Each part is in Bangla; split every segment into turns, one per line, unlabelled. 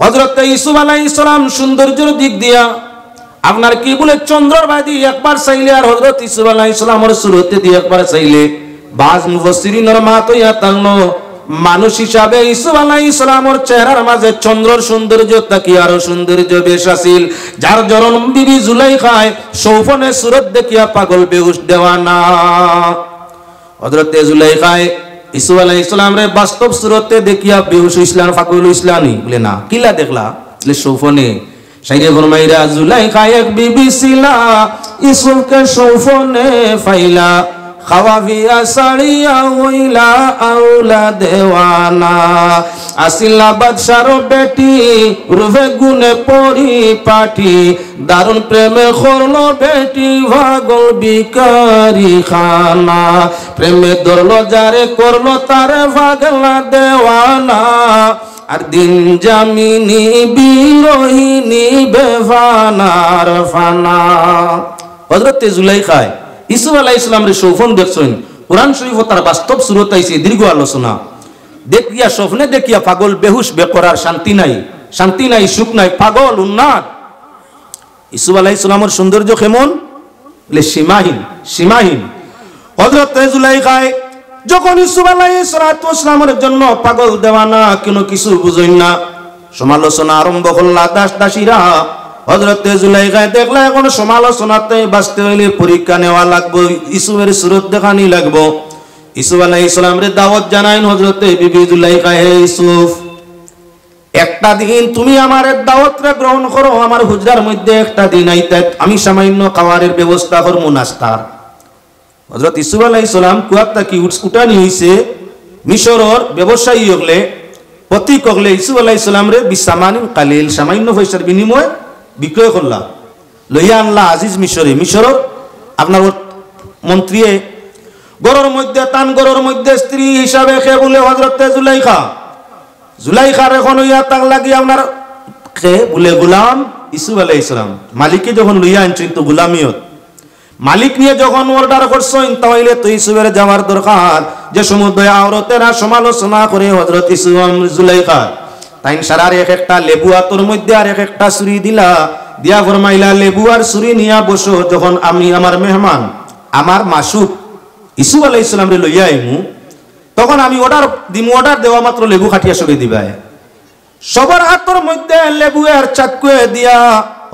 হযরত ইউসুফ আলাইহিস সালাম সৌন্দর্যের দিক দিয়া আপনার কি বলে চন্দ্রর বাদি একবার চাইলে আর হযরত ইউসুফ আলাইহিস সালামের সুরতে দিয়ে একবার চাইলে বাজ মুফাসসিরিনের মত ইয়া তানো মানুষ হিসাবে ইউসুফ আলাইহিস সালামের চেহারার মাঝে চন্দ্রর সৌন্দর্য তাকি আরো সৌন্দর্য বেশ আছিল যার জরন বিবি জুলাইখায় সৌফনের সুরত দেখিয়া পাগল বেহুশ দেওয়ানা হযরত জুলাইখায় ইউসুফ আলাইহিস সালামের বাস্তব সুরতে দেখিয়া বেহুশ ইসলাম পাগল ইসলামই বলে না কিলা দেখলা বলে সৌফনে শাইরে ফরমাইরা জুলাইখা এক বিবি ছিলা ইউসুফকে সৌফনে ফাইলা খাওয়া বিয়া সাড়িয়া হইলা আউলা দেওয়ানা আসিলা বাদশার বেটি রূপে গুণে পরিপাটি দারুণ প্রেমে করলো বেটি ভাগল বিকারি খানা প্রেমে ধরলো যারে করলো তারে ভাগলা দেওয়ানা আর দিন জামিনী বিরোহিনী বেফানার ফানা হযরত জুলাইখায় ইউসুফ আলাইহিস সালামের সৌফন দেখছেন কুরআন শরীফ তার বাস্তব সুরত আইছে দীর্ঘ আলোচনা দেখিয়া স্বপ্নে দেখিয়া পাগল বেহুশ বেকরার শান্তি নাই সুখ নাই পাগল উন্মাদ ইউসুফ আলাইহিস সালামের সৌন্দর্য কেমন বলে সীমাহীন হযরত জুলাইখায় যখন ইউসুফ আলাইহিস সালামের জন্য পাগল দেওয়ানা কোনো কিছু বুঝেন না সমালোচনা আরম্ভ করলা দাসীরা হযরত জুলাইখায় দেখলা এখন সমালোচনাতে বাঁচতে হইলে পরীক্ষা নেওয়া লাগবে ইউসুফের সুরত দেখানি লাগবে ইউসুফ আলাইহিস সালামের দাওয়াত জানাইন হযরত বিবি জুলাইখা হে ইউসুফ একটা দিন তুমি আমার দাওয়াতটা গ্রহণ করো আমার হুজরার মধ্যে একটা দিন আইতে আমি সামান্য খাবারের ব্যবস্থা করব নাস্তার হযরত ইউসুফ আলাইহিস সালাম কুয়াতা কি উঠানি হইছে মিশরের ব্যবসায়ী হগলে প্রতীক হগলে ইউসুফ আলাইহিস সালামরে বিসামানিন কালিল সামান্য পয়সার বিনিময়ে বিক্রয় করলা লইয়া আনলা আজিজ মিশরের আপনার মন্ত্রী গরর মধ্যে স্ত্রী হিসাবে কে বলে হযরত জুলাইখার এখন হইয়া তাক লাগি আপনার কে বলে গোলাম ইউসুফ আলাইহিস সালাম মালিককে যখন লইয়া আনছেন তো গোলামিয়ত মালিক নিয়ে যখন অর্ডার করছেন তাহলে তো ইউসুফের যাওয়ার দরকার যে সমুদ্র আওরতেরা সমালোচনা করে হযরত ইউসুফ জুলাইখা তাইন সারার এক একটা লেবু আতর মধ্যে আর এক একটা ছুরি দিয়া ফরমাইলা লেবু আর ছুরি নিয়া বসো যখন আমি আমার মেহমান আমার মাসুক ইউসুফ আলাইহিস সালামরে লইয়া আইমু তখন আমি অর্ডার দেওয়া মাত্র লেবু খাটিয়া সরিয়ে দিবা সবার হাতের মধ্যে লেবু আর চাকুয়ে দিয়া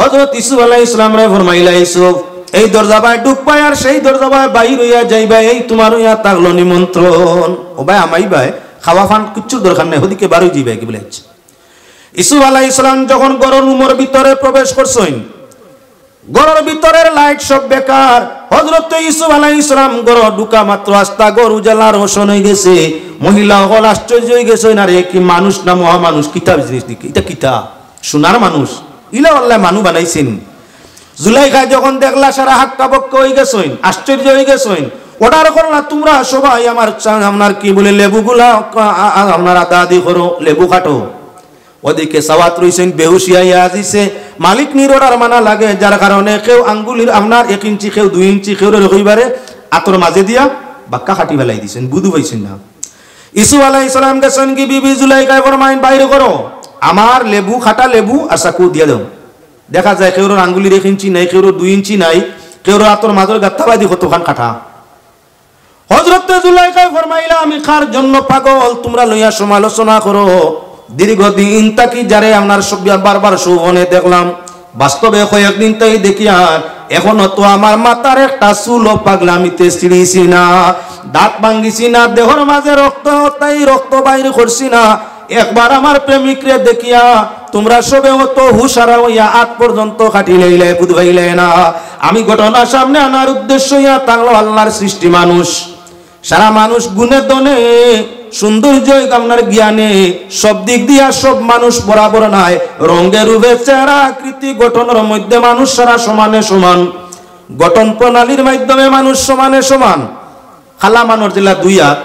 হযরত ইউসুফ আলাইহিস সালামরে ফরমাইলা ইউসুফ এই দরজাবায় ঢুকবাই আর সেই দরজাবায় বাইর হইয়া যাইবা এই তোমার হইয়া তাগলো নিমন্ত্রণ ও ভাই আমাই ভাই খাওয়া ফান কিচ্ছুর দরকার নাই ওদিকে বারোই যাইবা কি বলেছে ইউসুফ আলাইহিস সালাম যখন গরর রুমের ভিতরে প্রবেশ করছেন গরর ভিতরের লাইট সব বেকার হযরত ইউসুফ আলাইহিস সালাম গরর ঢুকা মাত্র আস্তা গরু জ্বালা রোশন হয়ে গেছে মহিলা হল আশ্চর্য হয়ে গেছে না রে কি মানুষ না মহামানুষ কিতাব জিনিস দিকে এটা কিতা সোনার মানুষ ইলা আল্লাহ মানু বানাইছেন জুলাইখা যখন দেখলা সারা হাক্কা বক্কা হয়ে গেছেন আশ্চর্য হয়ে গেছেন অর্ডার করলা তোমরা সবাই আমার কি বলে লেবুগুলা আপনার আদাদি করো লেবু কাটো ওদিকে সাওয়াত রইছেন বেহুশিয়া আজিছে মালিক নির অর্ডার মানা লাগে যার কারণে কেউ আঙ্গুলির আপনার 1 ইঞ্চি কেউ 2 ইঞ্চি কেউ রইবারে আতর মাঝে দিয়া বাক্কা কাটি ফেলাই দিছেন বুধু পাইছেন না ইউসুফ আলাইহিস সালাম গেছেন কি বিবি জুলাইখা ফরমাইন বাইরে করো আমার লেবু খাটা লেবু আর চাকু দিয়া দাও দেখা যায় কেউ আঙ্গুলির 1 ইঞ্চি নাই কেউ 2 ইঞ্চি নাই কেউ আতর মাঝের গাত্তাবাদি কতখান কাটা হযরত জুলাইখা ফরমাইলা আমি কার জন্য পাগল তোমরা লইয়া সমালোচনা করো দীর্ঘদিন তাকি যারে আপনার বারবার শোভনে দেখলাম বাস্তবে কয়েকদিন তাই দেখি আর এখনো তো আমার মাথার একটা চুলও পাগলামিতে ছিঁড়িছি না দাঁত ভাঙ্গিছি না দেহর মাঝে রক্ত বাইর করছি না একবার আমার প্রেমিকরে দেখিয়া তোমরা সবে অত হুশারা হইয়া আজ পর্যন্ত কাটি লইলে বুঝাইলে না আমি ঘটনা সামনে আনার উদ্দেশ্য হইয়া তাহলে আল্লাহর সৃষ্টি মানুষ সারা মানুষ গুণে দনে সৌন্দর্য আপনার জ্ঞানে সব দিক দিয়া সব মানুষ বরাবর নাই রঙে রূপে চেহারা আকৃতি গঠনের মধ্যে মানুষ সারা সমানে সমান গঠন প্রণালীর মাধ্যমে মানুষ সমানে সমান খালা মানুষ জেলা 2 হাত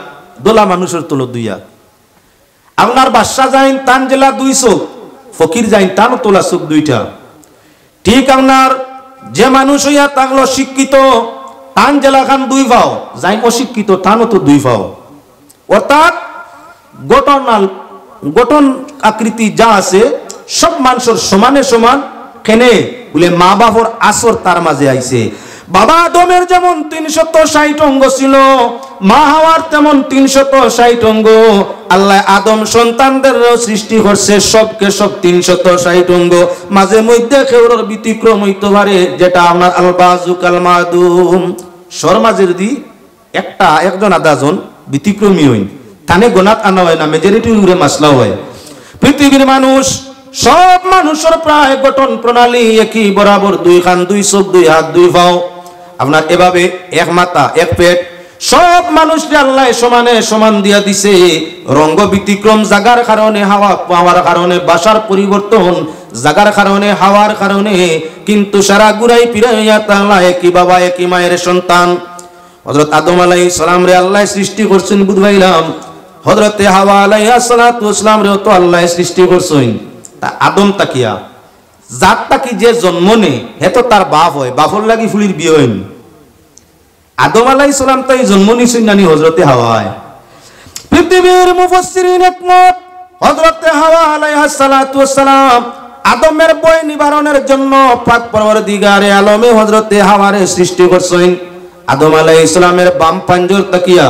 দোলা মানুষের তোলো 2 হাত আপনার বাদশা যাইন তান জেলা 2 চোখ ফকির যাইন তান তোলা চোখ 2টা ঠিক আপনার যে মানুষ হইয়া তাগলো শিক্ষিত তান জেলা খান 2 পাও যাইন অশিক্ষিত তানও তো 2 পাও অর্থাৎ গঠন আকৃতি যা আছে সব মানুষের সমানে সমান কেনে বলে মা বাবার আসর তার মাঝে আইছে বাবা আদমের যেমন 360 অঙ্গ ছিল মা হাওয়ার তেমন 360 অঙ্গ আল্লাহ আদম সন্তানদের সৃষ্টি করছে সবকে সব 360 অঙ্গ মাঝে মধ্যে কেউর ব্যতিক্রম হইতে পারে যেটা আপনার আল বাজুকাল মাদুম সরমাজের দি একজন আদাজন ব্যতিক্রমী হইন তানে গোনাত আনা হয় না মেজরিটি উড়ে মাসলা হয় পৃথিবীর মানুষ সব মানুষের প্রায় গঠন প্রণালী একই বরাবর 2 কান 2 চোখ 2 হাত 2 পাও আপনার এভাবে এক মাথা এক পেট সব মানুষকে আল্লাহ সমানে সমান দিয়া দিছে রঙ্গ ব্যতিক্রম জাগার কারণে হাওয়া পাওয়ার কারণে বাসার পরিবর্তন জাগার কারণে হাওয়ার কারণে কিন্তু সারা গুড়াই পিরাইয়া তাআলা একই বাবা একই মায়ের সন্তান হযরত আদম আলাইহিস সালাম রে আল্লাহ সৃষ্টি করছেন বুঝাইলাম হযরতে হাওয়া আলাইহিস সালাতু ওয়াসসালাম রে তো আল্লাহ সৃষ্টি করছেন তা আদম তাকিয়া জাতটা কি যে জন্ম নে হে তো তার বাপ হয় বাপর লাগি ফুলির বিয়ে হইন আদম আলাইহিস সালাম তাই জন্ম নিছেন নানি হযরতে হাওয়ায় পৃথিবীর মুফাসসিরিন একমত হযরতে হাওয়া আলাইহিস সালাতু ওয়াসসালাম আদমের ভয় নিবারণের জন্য পাক পরওয়ারদিগারে আলমে হযরতে হাওয়ারে সৃষ্টি করছেন আদম আলাইহিস সালামের বাম পাঞ্জর তাকিয়া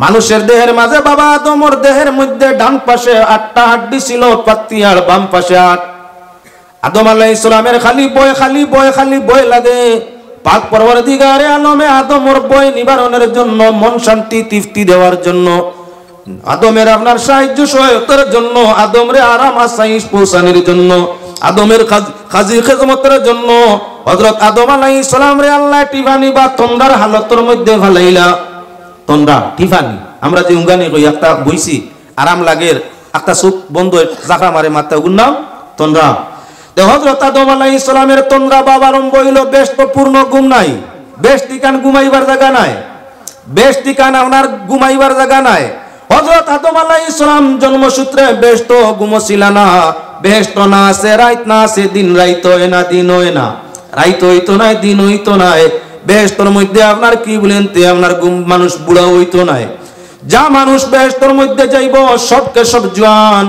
মানুষের দেহের মাঝে বাবা আদমের দেহের মধ্যে ডান পাশে 8টা হাড্ডি ছিল পাত্তি আর বাম পাশে 8 আদম আলাইহিস সালামের খালি বয় লাগে পাক পরওয়ারদিগারে আলমে আদমের ভয় নিবারণের জন্য মন শান্তি তৃপ্তি দেওয়ার জন্য আদমের আপনার সাহায্য সহায়তার জন্য আদমরে আরাম আসাইশ পৌঁছানোর জন্য আদমের কাজী খেদমতের জন্য হযরত আদম আলাইহিস সালাম রে আল্লাহ টিফানি বা তন্দার হালতের মধ্যে ফেলাইলা তন্দ্রা টিফানি আমরা যে উঙ্গানি কই একটা বইছি আরাম লাগের একটা চোখ বন্ধ জাকা মারে মাথা গুন্নাম তন্দ্রা তে হযরত আদম আলাইহিস সালামের তন্দ্রা বাবা আরম্ভ হইল বেশ তো পূর্ণ ঘুম নাই বেশ ঠিকান ঘুমাইবার জায়গা নাই বেশ ঠিকান আপনার ঘুমাইবার জায়গা নাই হযরত আদম আলাইহিস সালাম জন্মসূত্রে বেশ তো ঘুমছিল না বেশ তো না আছে রাত না আছে দিন রাইত হয় না দিন হয় না রাইত হইতো না দিন হইতো না বেহেশতের মধ্যে আপনার কি বলেন তে আপনার মানুষ বুড়া হইতো না যা মানুষ বেহেশতের মধ্যে যাইব সবকে সব জওয়ান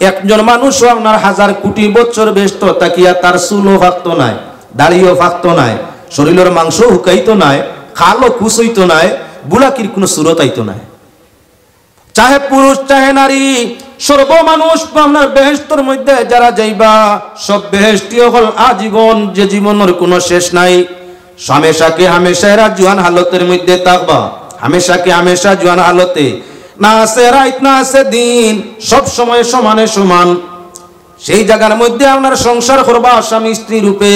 একজন মানুষ আপনার 1000 কোটি বছর বেহেশত তাকিয়া তার চুলও ফাকতো নাই দাড়িও ফাকতো নাই শরীরের মাংস হুকাইতো নাই খালও কুচ হইতো নাই বুড়াকির কোনো সুরত আইতো নাই চাহে পুরুষ চাহে নারী সর্ব মানুষ আপনার বেহেশতের মধ্যে যারা যাইবা সব বেহেশতি হল আজীবন যে জীবনের কোনো শেষ নাই হামেশাকে হামেশা এরা জোয়ান হালতের মধ্যে থাকবা হামেশাকে হামেশা জোয়ান হালতে না আছে রাত না আছে দিন সব সময় সমানে সমান সেই জায়গার মধ্যে আপনার সংসার করবা স্বামী স্ত্রী রূপে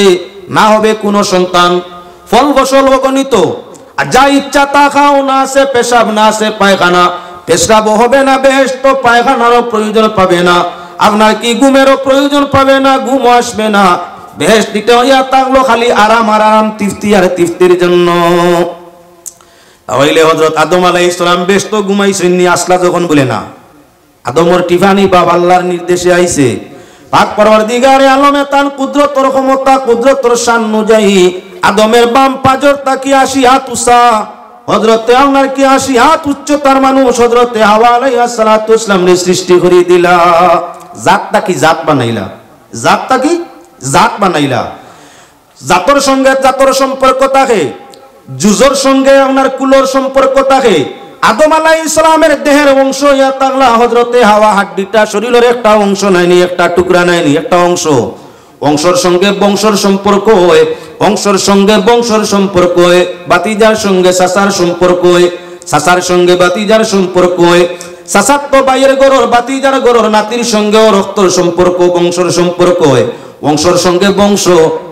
না হবে কোনো সন্তান ফল ফসল অগণিত আর যা ইচ্ছা তা খাও না আছে পেশাব না আছে পায়খানা পেশাব হবে না বেহেশত পায়খানারও প্রয়োজন পাবে না আপনার কি ঘুমেরও প্রয়োজন পাবে না ঘুম আসবে না বেহেশতিতে হইয়া থাকলো খালি আরাম তৃপ্তি আর তৃপ্তির জন্য তাহলে হযরত আদম আলাইহিস সালাম বেশ তো ঘুমাইছেন নি আসলা যখন বলে না আদমর টিফানি বাপ আল্লাহর নির্দেশে আইছে পাক পরওয়ারদিগারে আলমে তান কুদরতর ক্ষমতা কুদরতর শান অনুযায়ী আদমের বাম পাজর তাকি 80 হাত উঁচা হযরতে আপনার কি 80 হাত উচ্চতার মানুষ হযরতে হাওয়া আলাইহিস সালাতু ওয়াসসালাম রে সৃষ্টি করে দিলা জাতটা কি জাত বানাইলা জাতটা কি জাত বানাইলা জাতর সঙ্গে জাতর সম্পর্ক থাকে জুজর সঙ্গে আপনার কুলর সম্পর্ক থাকে আদম আলাইহিস সালামের দেহের অংশ ইয়া তাগলা হযরতে হাওয়া হাড্ডিটা শরীরের একটা অংশ নাইনি একটা টুকরা নাইনি একটা অংশ অংশর সঙ্গে বংশর সম্পর্ক হয় অংশর সঙ্গে বংশর সম্পর্ক হয় বাতিজার সঙ্গে সাসার সম্পর্ক হয় সাসার সঙ্গে বাতিজার সম্পর্ক হয় সাসার তো বাইয়ের গরর বাতিজার গরর নাতির সঙ্গে রক্তর সম্পর্ক বংশর সম্পর্ক হয় বংশর সঙ্গে বংশ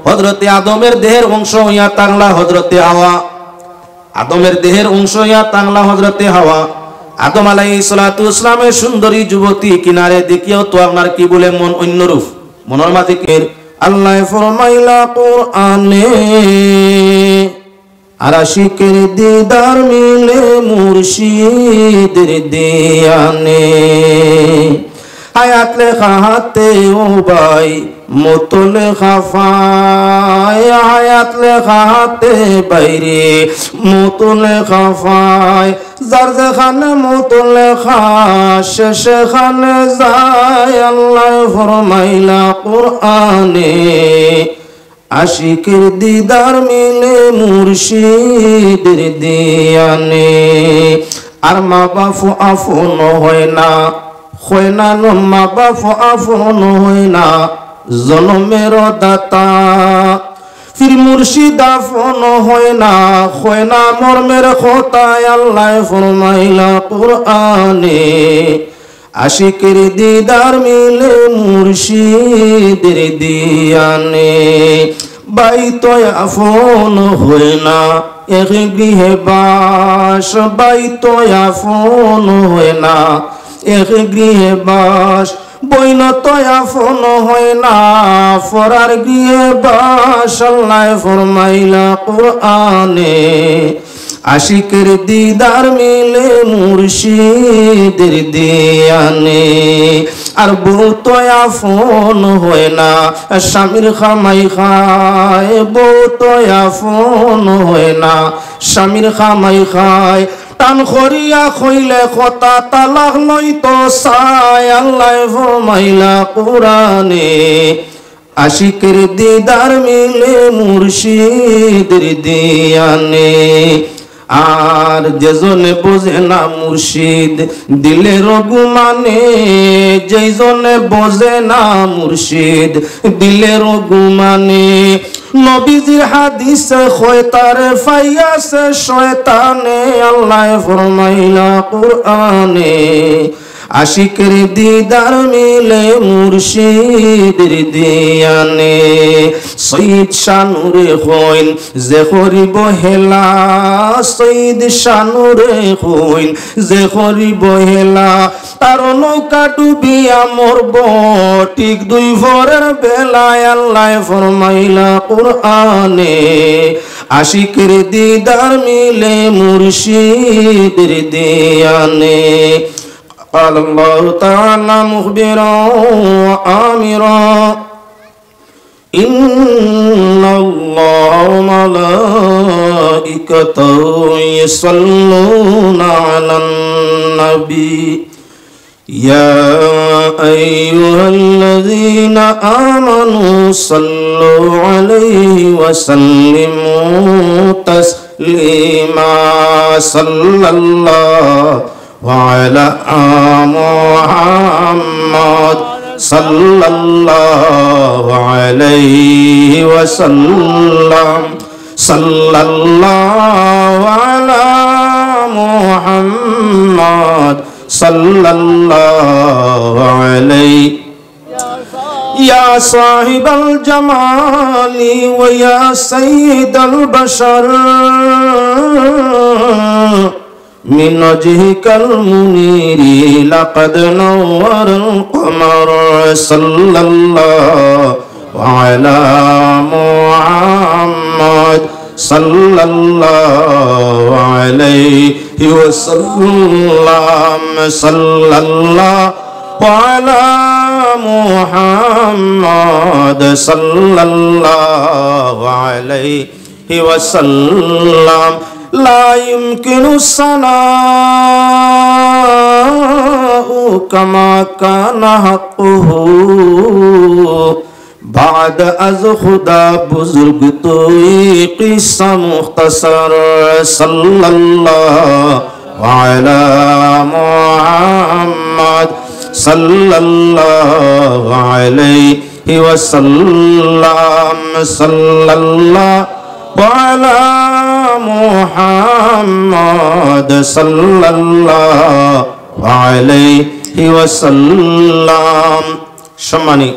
হযরতে আদমের দেহের অংশ ইয়া তাগলা হযরতে হাওয়া আদমের দেহের অংশ ইয়া তাগলা হযরতে হাওয়া আদম আলাইহিস সালাতু ওয়াসসালামের সুন্দরী যুবতী কিনারে দেখিও তো আপনার কি বলে মন অন্যরূপ মনের মাঝে আল্লাহ ফরমাইলা কোরআনে আশিকের দিদার মিলে মুর্শিদের দিয়ানে হায়াত লেখা হাতে ও ভাই মতো লেখা ফাই হায়াত লেখা হাতে বাইরে মতো লেখা ফাই যার যেখানে মতো লেখা সে সেখানে যায় আল্লাহ ফরমাইলা কোরআনে আশিকের দিদার মিলে মুর্শিদের দিয়ানে আর মা বাপ আপন হয় না মা বাপ আপন হয় না জনমের দাতা ফির মুর্শিদ আপন হয় না মর্মের খোতায় আল্লাহ ফরমাইলা কোরআনে আশিকের দিদার মিলে মুর্শিদের দিয়ানে বাইতো আপন হয় না এক গৃহে বাস বাইতো আপন হয় না এক গৃহে বাস বইনত আপন হয় না ফরার গৃহে বাস আল্লাহ ফরমাইলা কোরআনে আশিকের দিদার মিলে মুর্শিদের দিয়ানে আর বউ তো আপন হয় না স্বামীর খামাই খায় বউ তো আপন হয় না স্বামীর খামাই খায় টান খরিয়া খইলে কথা তালাক লইতো চাই আল্লাহ ফরমাইলা কোরআনে আশিকের দিদার মিলে মুর্শিদের দিয়ানে আর যেজনে বোঝে না মুর্শিদ দিলের গুমানে যেজনে বোঝে না মুর্শিদ দিলের গুমানে নবীজির হাদিসে খয়তারে ফাইয়াছে শয়তানে আল্লাহ ফরমাইলা কোরআনে আশিকের দিদার মিলে মুর্শিদের দিয়ানে সৈয়দ শানুরে হইন যে করিব হেলা সৈয়দ শানুরে হইন যে করিব হেলা তার নৌকা ডুবিয়া মরব ঠিক দুই ভোরের বেলায় আল্লাহ ফরমাইলা কোরআনে আশিকের দিদার মিলে মুর্শিদের দিয়ানে قال الله تعالى مخبرا وآمرا إن الله وملائكته يصلون على النبي يا أيها الذين آمنوا صلوا عليه وسلموا تسليما صلى الله وعلى محمد صلى الله عليه وسلم صلى الله على محمد صلى الله عليه يا صاحب الجمال ويا سيد البشر من وجهك المنير لقد نور القمر صلى الله على محمد صلى الله عليه وسلم صلى الله على محمد صلى الله عليه وسلم لا يمكن الثناء كما كان حقه بعد از خدا بزرگ توی قصہ مختصر صلی اللہ علی محمد صلی اللہ علیہ وسلم صلی اللہ علی محمد صلی اللہ علیہ وسلم সম্মানিত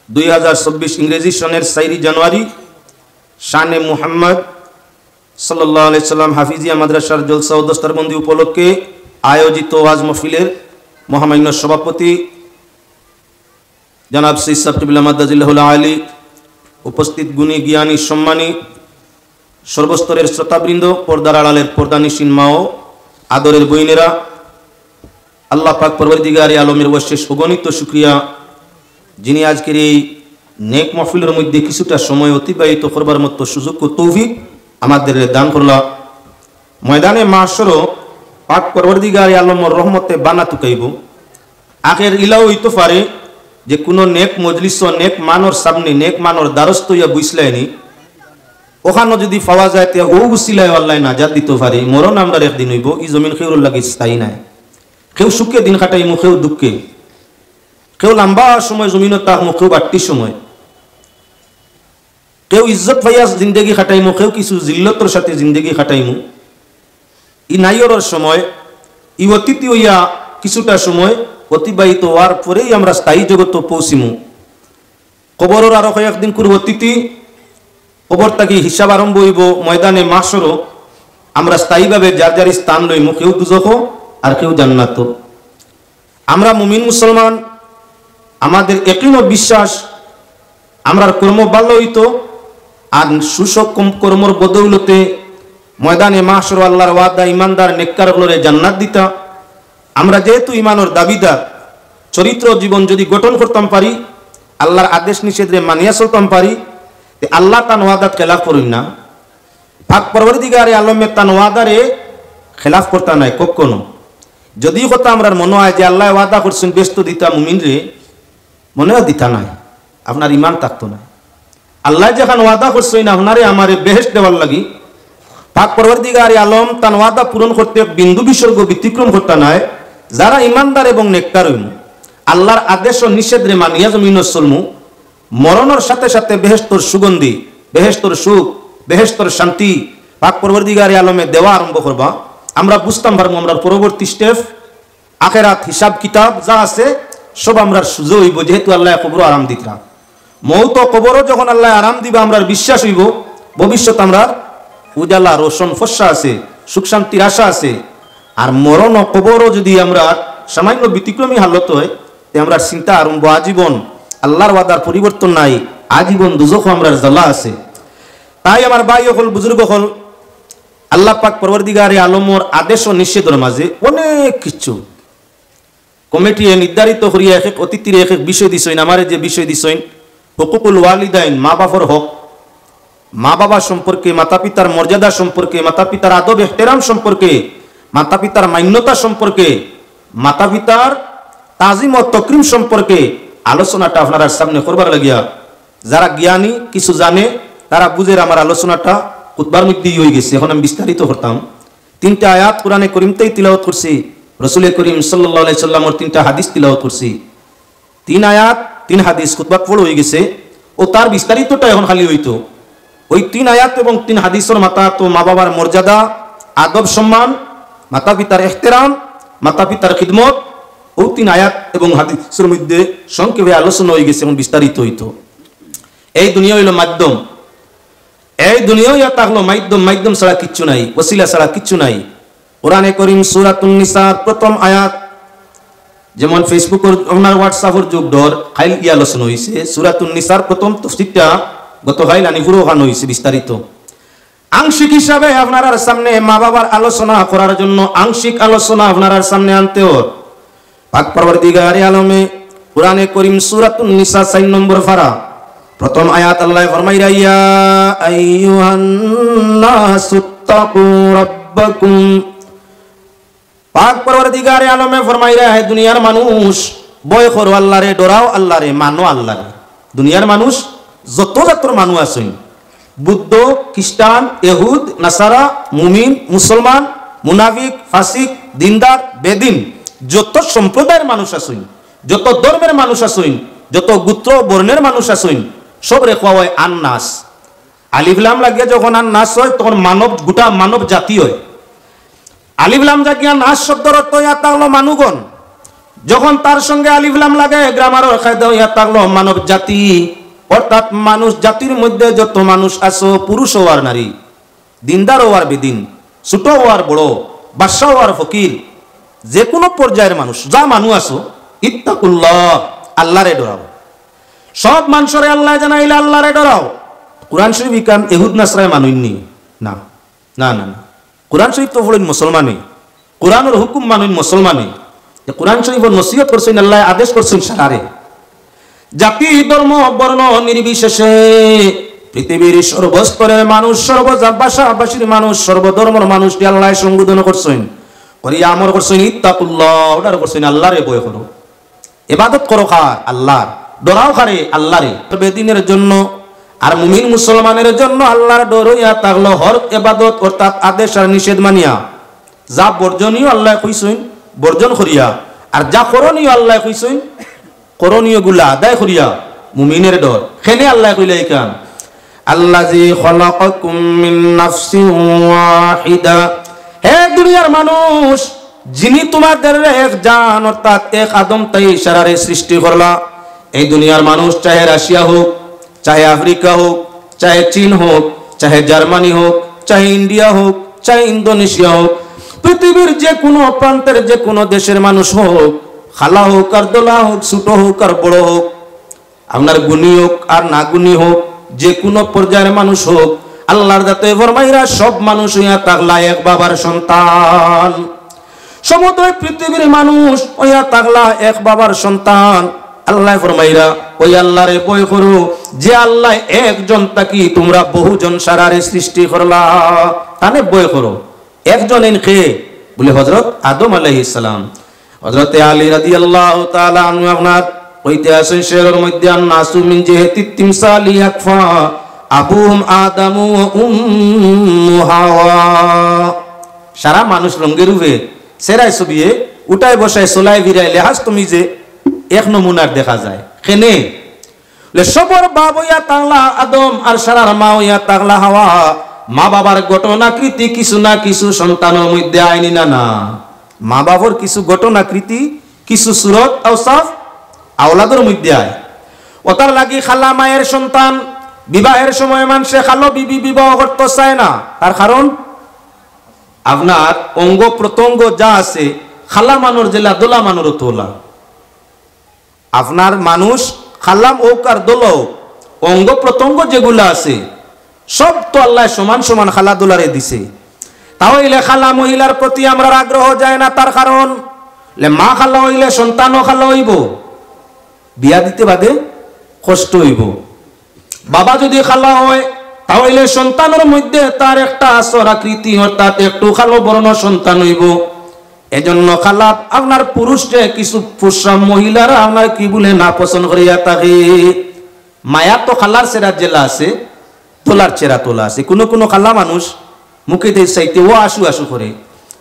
2024 ইংরেজি সনের 4 জানুয়ারি শানে মুহাম্মদ সাল্লাল্লাহু আলাইহি সাল্লাম হাফিজিয়া মাদ্রাসার জলসা ও দস্তরবন্দি উপলক্ষে আয়োজিত ওয়াজ মাহফিলের মহামান্য সভাপতি জনাব সৈয়দ সাকিবুল্লাহ মাদাজিল্লাহুল আলী, উপস্থিত গুণী জ্ঞানী সম্মানী সর্বস্তরের শ্রোতাবৃন্দ, পর্দার আড়ালের পর্দানিসীন মা ও আদরের বইনেরা, আল্লাহ পাক পরবর্তীগারে আলমের অশেষ অগণিত শুকরিয়া, যিনি আজকের এই নেক মাহফিলের মধ্যে কিছুটা সময় অতিবাহিত করবার মতো সুযোগ ও তৌফিক আমাদের দান করলা। ময়দানে মাশরও পাক পরবর্তীগারে আলমের রহমতে বানা তুকাইব। আখের ইলাও হইতে পারে যে কোনো নেক মজলিস নেক মানর সামনে নেক মানর দ্বারস্থ হইয়া বুঝলাইনি, ওখানে যদি পাওয়া যায় তে ও বুঝিলাই আল্লাহ নাজাত দিতে পারে। মরণ আমরা একদিন হইব, ই জমিন খেউর লাগে স্থায়ী নাই। কেউ সুখে দিন কাটাইমু, কেউ দুঃখে, কেউ লম্বা সময় জমিন তাকমু, কেউ বাড়তি সময়, কেউ ইজ্জত পাইয়া জিন্দগি খাটাইমু, কেউ কিছু জিল্লতর সাথে জিন্দগি খাটাইমু। ই নাইয়রের সময়, ই অতিথি হইয়া কিছুটা সময় অতিবাহিত হওয়ার পরেই আমরা স্থায়ী জগৎ পৌঁছিমু। কবরের আরো কয়েকদিন করব অতিথি, কবর থাকি হিসাব আরম্ভ হইব। ময়দানে মাশরও আমরা স্থায়ীভাবে যার যার স্থান লইমু, কেউ দুজখ আর কেউ জান্নাত। আমরা মুমিন মুসলমান, আমাদের একই বিশ্বাস আমরার কর্ম ভালো হইতো, আর সুশক কর্মর বদৌলতে ময়দানে মাশর আল্লাহর ওয়াদা ইমানদার নেককারগুলোরে জান্নাত দিতা। আমরা যেহেতু ইমানের দাবিদার, চরিত্র জীবন যদি গঠন করতাম পারি, আল্লাহর আদেশ নিষেধে মানিয়া চলতাম পারি, আল্লাহ তান ওয়াদাত খেলাফ করি না। পাক পরবর্তীগারে আলমের তান ওয়াদারে খেলাফ করতা নাই কখনো। যদিও কথা আমরা মনে হয় যে আল্লাহ ওয়াদা করছেন ব্যস্ত দিতা মুমিন রে, মনেও দিতা নাই, আপনার ইমান থাকতো না। আল্লাহ যখন ওয়াদা করছেন আপনারে আমারে বেহেশত দেওয়ার লাগি, পাক পরবর্তীগারে আলম তান ওয়াদা পূরণ করতে বিন্দু বিসর্গ ব্যতিক্রম করতে নাই। যারা ইমানদার এবং নেককার হইমু, আল্লাহর আদেশ ও নিষেধে মানিয়া জমিন চলমু, মরণের সাথে সাথে বেহেশতর সুগন্ধি, বেহেশতর সুখ, বেহেশতর শান্তি পাক পরবর্তীগারে আলমে দেওয়া আরম্ভ করবা। আমরা বুঝতাম পারবো আমরা পরবর্তী স্টেপ আখেরাত হিসাব কিতাব যা আছে সব আমরা সুযোগ হইব, যেহেতু আল্লাহ কবর আরাম দিতরা। মৌত কবরও যখন আল্লাহ আরাম দিবা আমরা বিশ্বাস হইব ভবিষ্যৎ আমরা উজালা রোশন ফসা আছে, সুখ শান্তির আশা আছে। আর মরণ ও কবরও যদি আমরা সামান্য ব্যতিক্রমী হালত হয়, আমরা চিন্তা আরম্ভ আজীবন আল্লাহর ওয়াদার পরিবর্তন নাই, আজীবন দুজখ আমরা জ্বালা আছে। তাই আমার ভাই হল বুজুর্গ হল, আল্লাহ পাক পরবর্তীগারে আলমর আদেশ ও নিষেধের মাঝে অনেক কিছু কমিটি নির্ধারিত করিয়া এক এক অতিথির এক এক বিষয় দিছেন। আমারে যে বিষয় দিছেন হুকুকুল ওয়ালিদাইন, মা বাবার হক, মা বাবা সম্পর্কে, মাতা পিতার মর্যাদা সম্পর্কে, মাতা পিতার আদব এহতেরাম সম্পর্কে, মাতা পিতার মান্যতা সম্পর্কে, মাতা পিতার তাজিম ও তকরিম সম্পর্কে আলোচনাটা আপনারা সামনে করবার লাগিয়া যারা জ্ঞানী কিছু জানে তারা বুঝে আমার আলোচনাটা খুতবার মধ্যেই হয়ে গেছে। এখন আমি বিস্তারিত করতাম। 3টা আয়াত কোরআনে করিমতেই তিলাওয়াত করছি, রসুল করিম সাল্লাল্লাহু আলাইহি সাল্লামের 3টা হাদিস তিলাওয়াত করছি। 3 আয়াত 3 হাদিস খুতবাত পড়ে হয়ে গেছে, ও তার বিস্তারিতটা এখন খালি হইতো। ওই 3 আয়াত এবং 3 হাদিসের মাথা তো মা বাবার মর্যাদা, আদব সম্মান, মাতা পিতার এহতেরাম, মাতা পিতার খিদমত, ও 3 আয়াত এবং হাদিসের মধ্যে সংক্ষেপে আলোচনা হয়ে গেছে এবং বিস্তারিত হইতো। এই দুনিয়া হইল মাধ্যম, এই দুনিয়া ইয়া থাকলো মাধ্যম, মাধ্যম ছাড়া কিচ্ছু নাই, ওসিলা ছাড়া কিচ্ছু নাই। কোরআনে করিম সূরাতুন নিসার প্রথম আয়াত, যেমন ফেসবুকের আপনার হোয়াটসঅ্যাপের যুগ ধর খাইল ই আলোচনা হয়েছে। সূরাতুন নিসার প্রথম তফসিরটা গত খাইল আনি পুরো ওখানে হয়েছে বিস্তারিত। আংশিক হিসাবে আপনার সামনে মা বাবার আলোচনা করার জন্য আংশিক আলোচনা আপনার সামনে আনতেও পাক পরবর্তীগারে আলমে কোরআনে করিম সূরাতুন নিসা 4 নম্বর পারা প্রথম আয়াত আল্লাহ ফরমাইরা ইয়া আইয়ুহান নাসুত্তাকু রাব্বাকুম। পাক পরবর্তীগারে আলমে ফরমাইরা হে দুনিয়ার মানুষ ভয় করো আল্লাহরে, ডরাও আল্লাহরে, মানো আল্লাহরে। দুনিয়ার মানুষ যত জাতর মানুষ আছেন, বুদ্ধ, খ্রিস্টান, ইহুদ, নাসারা, মুমিন, মুসলমান, মুনাফিক, ফাসিক, দিনদার, বেদিন, যত সম্প্রদায়ের মানুষ আছেন, যত ধর্মের মানুষ আছেন, যত গোত্র বর্ণের মানুষ আছেন, সব রেখা হয় আন্নাস। আলিফলাম লাগিয়ে যখন আন্নাস হয় তখন মানব, গোটা মানব জাতি হয়। আলিফলাম জাগিয়া নাস শব্দের অর্থ ইয়া থাকলো মানুগণ, যখন তার সঙ্গে আলিফলাম লাগে গ্রামারের কায়দা ইয়া থাকলো মানব জাতি, অর্থাৎ মানুষ জাতির মধ্যে যত মানুষ আছো, পুরুষ ও আর নারী, দিনদার ও আর বেদিন, ছোট ও আর বড়, বাদশা ও আর ফকির, যে কোনো পর্যায়ের মানুষ যা মানুষ আছো, ইত্তাকুল্লাহ, আল্লাহরে ডরাও। সব মানুষরে আল্লাহ জানাইলে আল্লাহরে ডরাও। কোরআন শরীফ ইকান ইহুদ নাসরায় মানুইনি না, না না না, কোরআন শরীফ তো পড়েন মুসলমানে, কোরআনের হুকুম মানুন মুসলমানে। যে কোরআন শরীফের নসিহত করছেন, আল্লাহ আদেশ করছেন সারারে, জাতি ধর্ম বর্ণ নির্বিশেষে পৃথিবীর সর্বস্তরের মানুষ, সর্বভাষাভাষীর মানুষ, সর্বধর্মের মানুষকে আল্লাহ সম্বোধন করছেন, করিয়া আমর করছেন ইত্তাকুল্লাহ, ওটার করছেন আল্লাহরে ভয় করো, ইবাদত করো কার? আল্লাহর, ডরাও কারে? আল্লাহরে। বেদিনের জন্য আর মুমিন মুসলমানের জন্য আল্লাহর ডর হইয়া থাকলো হর ইবাদত অর্থাৎ আদেশ আর নিষেধ মানিয়া, যা বর্জনীয় আল্লাহ কইছেন বর্জন করিয়া, আর যা করণীয় আল্লাহ কইছেন করণীয় গুলা আদায় করিয়া মুমিনের ডর। খেনে আল্লাহ কইলে কান আল্লাযী খলাকাকুম মিন নাফসিন ওয়াহিদা, হে দুনিয়ার মানুষ, যিনি তোমাদের এক জান অর্থাৎ এক আদম তাই ইশারারে সৃষ্টি করলা। এই দুনিয়ার মানুষ চাহে রাশিয়া হোক, চাহে আফ্রিকা হোক, চাহে চীন হোক, চাহে জার্মানি হোক, চাহে ইন্ডিয়া হোক, চাহে ইন্দোনেশিয়া হোক, পৃথিবীর যে কোনো প্রান্তের যে কোনো দেশের মানুষ হোক, খালা হোক আর দোলা হোক, ছোট হোক আর বড় হোক, আপনার গুণী হোক আর না গুণী হোক, যে কোনো পর্যায়ের মানুষ হোক, আল্লাহর দাতে ফরমাইরা সব মানুষ হইয়া থাকলা এক বাবার সন্তান। সমুদ্র পৃথিবীর মানুষ হইয়া থাকলা এক বাবার সন্তান। আল্লাহ ফরমাইরা ওই আল্লাহরে ভয় করো, যে আল্লাহ একজন তাকি তোমরা বহুজন সারারে সৃষ্টি করলা, তানে ভয় করো। একজন এন কে বলে হযরত আদম আলাইহিস সালাম। হযরত আলী রাদিয়াল্লাহু তাআলা আনহু আপনার ঐতিহাসিক শেরের মধ্যে নাসু মিন জিহাতি তিমসালি আকফা আবুহুম আদামু ওয়া উম্মু হাওয়া, সারা মানুষ রঙের রূপে সেরাই ছবিয়ে উঠায় বসায় সোলাই ভিড়াই লেহাজ তুমি যে এক নমুনার দেখা যায়। কেনে সবর বাপ হইয়া তাগলা আদম আর সারার মা হইয়া তাগলা হাওয়া। মা বাবার ঘটনাকৃতি কিছু না কিছু সন্তানের মধ্যে আইনি না না, মা বাবার কিছু ঘটনাকৃতি কিছু সুরত আওসাফ আওলাদের মধ্যে আয়। ওটার লাগি খালা মায়ের সন্তান বিবাহের সময় মানুষে খালো বিবি বিবাহ করতে চায় না, তার কারণ আপনার অঙ্গ প্রত্যঙ্গ যা আছে খালা মানুর জেলা দোলা মানুর তোলা। আপনার মানুষ খালাম হোক আর দোলা হোক, অঙ্গ প্রত্যঙ্গ যেগুলো আছে সব তো আল্লাহ সমান সমান খালা দোলারে দিছে। তাহলে খালা মহিলার প্রতি আমরা আগ্রহ যায় না, তার কারণ মা খালা হইলে সন্তানও খালা হইব, বিয়া দিতে বাদে কষ্ট হইব। বাবা যদি খালা হয় তাহলে সন্তানের মধ্যে তার একটা আসর আকৃতি অর্থাৎ একটু খালো বর্ণ সন্তান হইব। এজন্য খালা আপনার পুরুষকে কিছু পুরুষরা মহিলারা আপনার কি বলে না পছন্দ করিয়া থাকে। মায়া তো খালার চেরা জেলা আছে, তোলার চেরা তোলা আছে। কোনো কোনো খালা মানুষ মুখে দিয়ে চাইতে ও আসু আসু করে,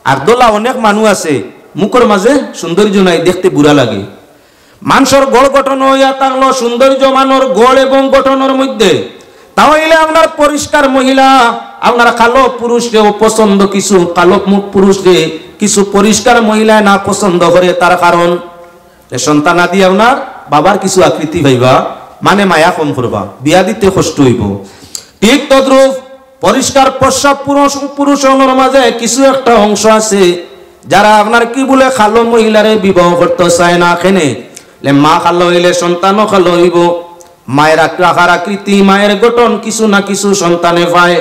আর দোলা অনেক মানুষ আছে মুখের মাঝে সৌন্দর্য নাই, দেখতে বুড়া লাগে। মানুষের গড় গঠন হইয়া থাকলো সৌন্দর্য মানর গড় এবং গঠনের মধ্যে, তাহলে আপনার পরিষ্কার মহিলা আপনার কালো পুরুষকে পছন্দ, কিছু কালো মুখ পুরুষকে কিছু পরিষ্কার মহিলায় না পছন্দ করে, তার কারণ সন্তান আদি আপনার বাবার কিছু আকৃতি পাইবা মানে মায়া কম করবা, বিয়া দিতে কষ্ট হইব। ঠিক তদ্রূপ পরিষ্কার প্রস্রাব পুরুষের মাঝে কিছু একটা অংশ আছে যারা আপনার কি বলে কালো মহিলারে বিবাহ করতে চায় না। কেনে মা খালো হইলে সন্তানও খালো হইব। মায়ের আকার আকৃতি মায়ের গঠন কিছু না কিছু সন্তানে পায়।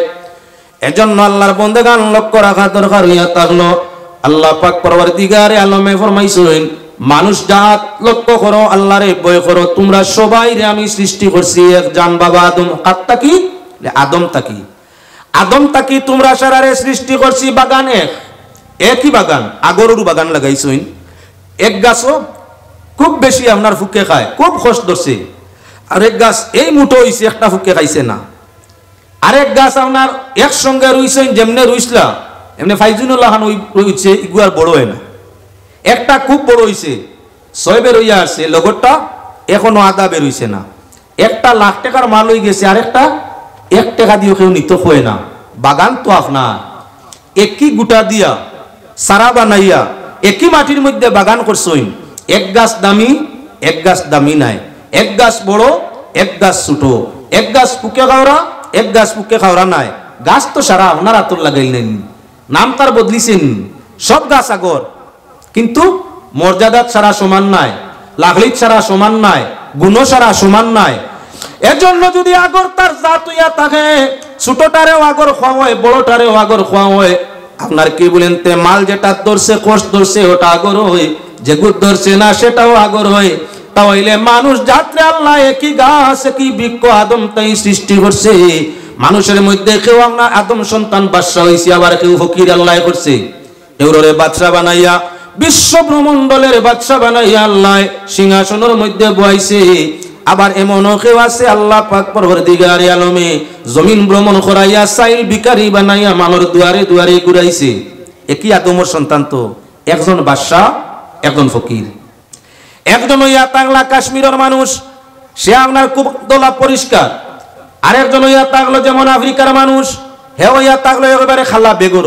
এজন্য আল্লাহর বন্দেগান লক্ষ্য রাখা দরকার হইয়া থাকলো। আল্লাহ পাক পরওয়ারদিগারে আলমে ফরমাইছেন, মানুষ জাত লক্ষ্য করো, আল্লাহরে ভয় করো, তোমরা সবাই রে আমি সৃষ্টি করছি এক জান বাবা আদম। কার তাকি? আদম তাকি। আদম তাকি তোমরা সারারে সৃষ্টি করছি বাগানে, একই বাগান, আগরুর বাগান লাগাইছেন। এক গাছও খুব বেশি আপনার ফুকে খায়, খুব কষ্ট ধরছে। আরেক গাছ এই মুঠো হইছে, একটা ফুকে খাইছে না। আরেক গাছ আপনার একসঙ্গে রুইছেন, যেমনে রুইসলা এমনি ফাইজুনুল্লাহ খান রুইছে, ইগুয়ার বড় হয় না। একটা খুব বড় হইছে, 6 বের হইয়া আসছে, লগরটা এখনো আদা বের হইছে না। একটা লাখ টাকার মাল হয়ে গেছে, আরেকটা 1 টাকা দিয়ে কেউ নিতে হয় না। বাগান তো আপনার একই গুটা দিয়া সারা বানাইয়া একই মাটির মধ্যে বাগান করছেন। এক গাছ দামি, এক গাছ দামি নাই, এক গাছ বড়, এক গাছ ছোট, এক গাছ পুকে খাওয়া, এক গাছ পুকে খাওয়া নাই। গাছ তো সারা আপনার আতর লাগাইলেন, নাম তার বদলিছেন। সব গাছ আগর, কিন্তু মর্যাদা ছাড়া সমান নাই, লাগলিত ছাড়া সমান নাই, গুণ ছাড়া সমান নাই। এজন্য যদি আগর তার জাত হইয়া থাকে, ছোটটারেও আগর খোয়া হয়, বড়টারেও আগর খোয়া হয়। আপনার কি বলেন তে মাল যেটা ধরছে কোষ ধরছে ওটা আগর হয়, যে গুদ ধরছে না সেটাও আগর হয়। তাহলে মানুষ যাত্রে আল্লাহ একই গাছ একই বৃক্ষ আদম তাই সৃষ্টি করছে। মানুষের মধ্যে কেউ আমরা আদম সন্তান বাদশা হইছি, আবার কেউ ফকির আল্লাহ করছে। এউরে বাদশা বানাইয়া বিশ্ব ব্রহ্মণ্ডলের বাদশা বানাইয়া আল্লাহ সিংহাসনের মধ্যে বসাইছে। আবার এমনও কেউ আছে আল্লাহ পাক পরবর্তীকারে আলমে জমিন ভ্রমণ করাইয়া সাইল ভিখারি বানাইয়া মানুষ দুয়ারে দুয়ারে ঘুরাইছে। একই আদমের সন্তান তো, একজন বাদশা একজন ফকির। একজন হইয়া তাগলা কাশ্মীরের মানুষ, সে আপনার খুব দোলা পরিষ্কার। আরেকজন হইয়া তাগলো যেমন আফ্রিকার মানুষ, হে হইয়া তাগলো একেবারে খালা বেগর।